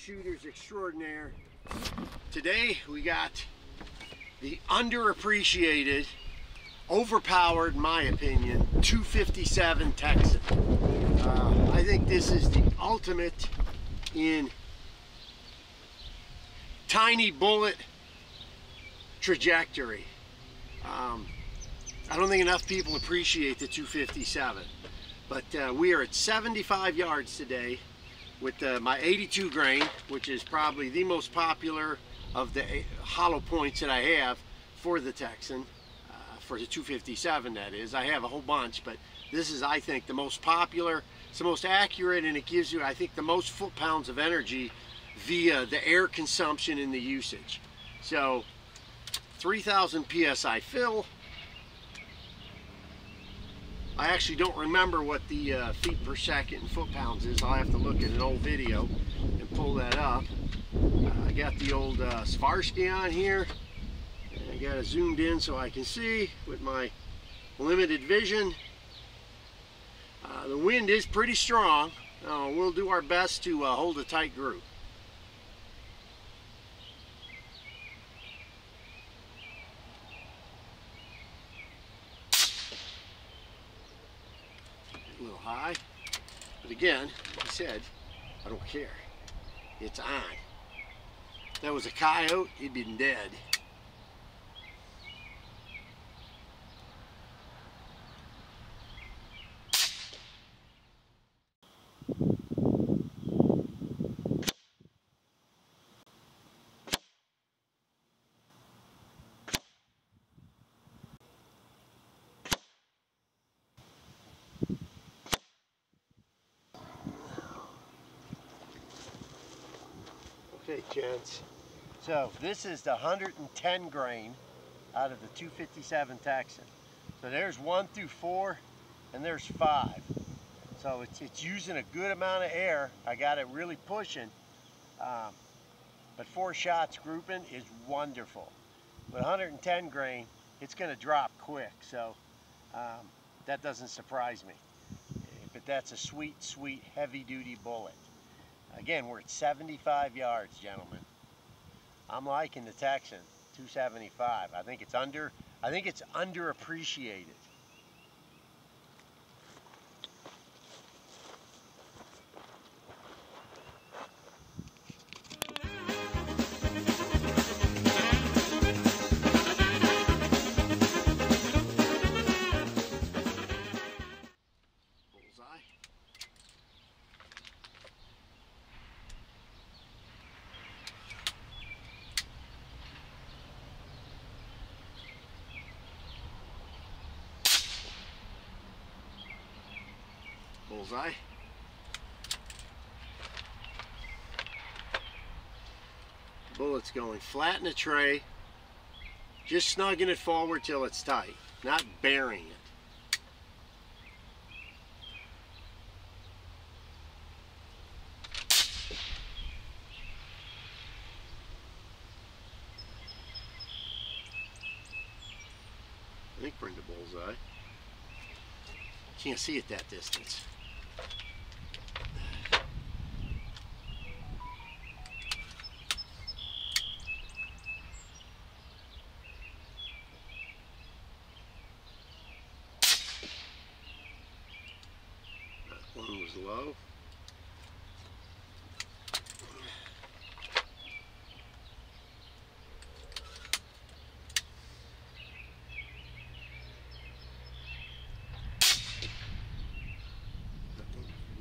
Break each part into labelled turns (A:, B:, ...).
A: shooters extraordinaire. Today we got the underappreciated, overpowered, in my opinion, 257 Texan. I think this is the ultimate in tiny bullet trajectory. I don't think enough people appreciate the 257, but we are at 75 yards today with my 82 grain, which is probably the most popular of the hollow points that I have for the Texan, for the 257 that is. I have a whole bunch, but this is, I think, the most popular. It's the most accurate, and it gives you, I think, the most foot-pounds of energy via the air consumption and the usage. So 3,000 psi fill. I actually don't remember what the feet per second and foot-pounds is. I'll have to look at an old video and pull that up. I got the old Svarsky on here. And I got it zoomed in so I can see with my limited vision. The wind is pretty strong. We'll do our best to hold a tight group. A little high, but again, like I said, I don't care. It's on. If that was a coyote, he'd been dead. Okay, gents, so this is the 110 grain out of the 257 Texan. So there's 1 through 4 and there's 5. So it's using a good amount of air. I got it really pushing, but 4 shots grouping is wonderful. With 110 grain, it's going to drop quick, so that doesn't surprise me. But that's a sweet, sweet, heavy-duty bullet. Again, we're at 75 yards, gentlemen. I'm liking the Texan 275. I think it's underappreciated. Bullseye. Bullseye. Bullet's going flat in the tray, just snugging it forward till it's tight, not burying it. I think we're in the bullseye. Can't see at that distance. That one was low.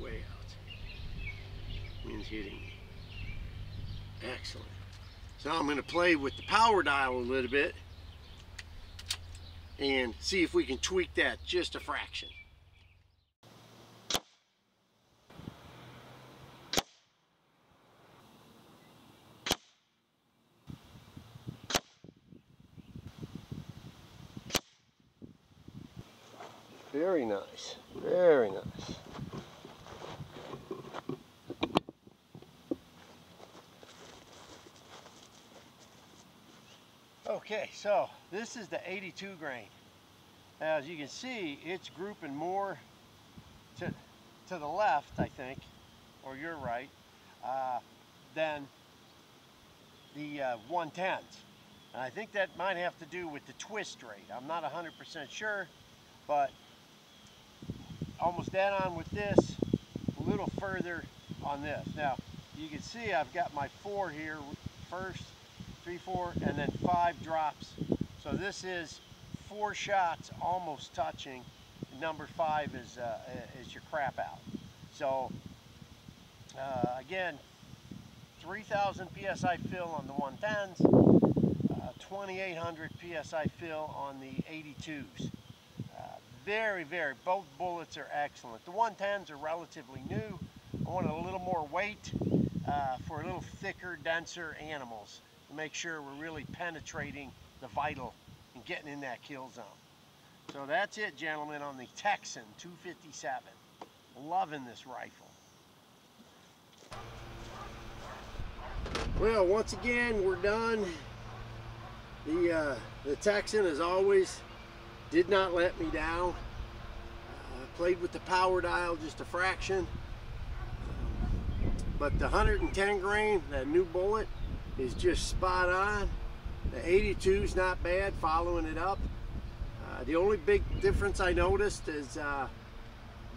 A: Way out. Wind's hitting me. Excellent. So I'm going to play with the power dial a little bit and see if we can tweak that just a fraction. Very nice. Very nice. Okay, so this is the 82 grain. Now, as you can see, it's grouping more to the left, I think, or your right. than the 110s. And I think that might have to do with the twist rate. I'm not 100% sure, but almost dead on with this, a little further on this. Now, you can see I've got my 4 here, first, 3, 4, and then 5 drops. So this is 4 shots almost touching. Number 5 is your crap out. So again, 3,000 PSI fill on the 110s, 2,800 PSI fill on the 82s. Very, both bullets are excellent. The 110s are relatively new. I wanted a little more weight for a little thicker, denser animals to make sure we're really penetrating the vital and getting in that kill zone. So that's it, gentlemen, on the Texan 257. Loving this rifle. Well, once again, we're done. The Texan, as always, did not let me down. Played with the power dial just a fraction. But the 110 grain, that new bullet, is just spot on. The 82 is not bad, following it up. The only big difference I noticed is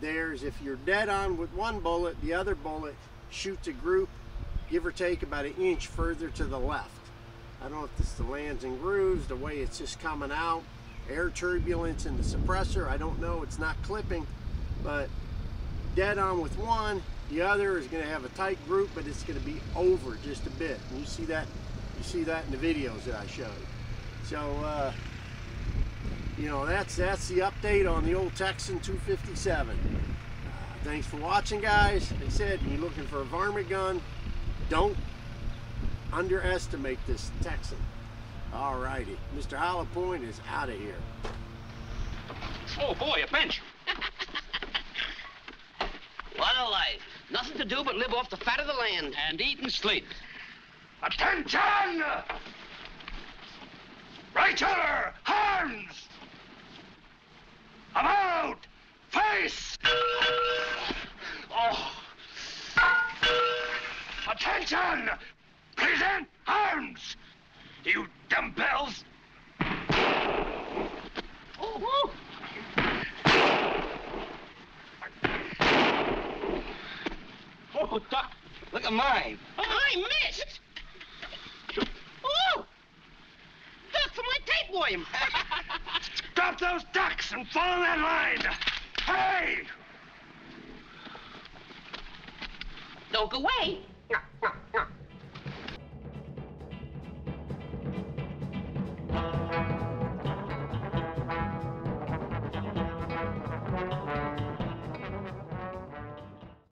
A: if you're dead on with one bullet, the other bullet shoots a group, give or take about 1 inch further to the left. I don't know if it's the lands and grooves, the way it's just coming out, air turbulence in the suppressor, I don't know, it's not clipping, but dead on with one, the other is going to have a tight group, but it's going to be over just a bit. And you see that in the videos that I showed. So you know, that's the update on the old Texan 257. Thanks for watching, guys. Like I said, if you're looking for a varmint gun, don't underestimate this Texan. Alrighty, Mr. Hollow Point is out of here.
B: Oh boy, a bench. What a life. Nothing to do but live off the fat of the land. And eat and sleep.
C: Attention! Right shoulder, hands! About! Face! Oh! Attention! Present arms! You dumbbells!
B: Oh, oh, Doc, look at mine. Oh, I missed. Oh, Doc, for my tapeworm.
C: Stop those ducks and follow that line! Hey!
B: Don't go away.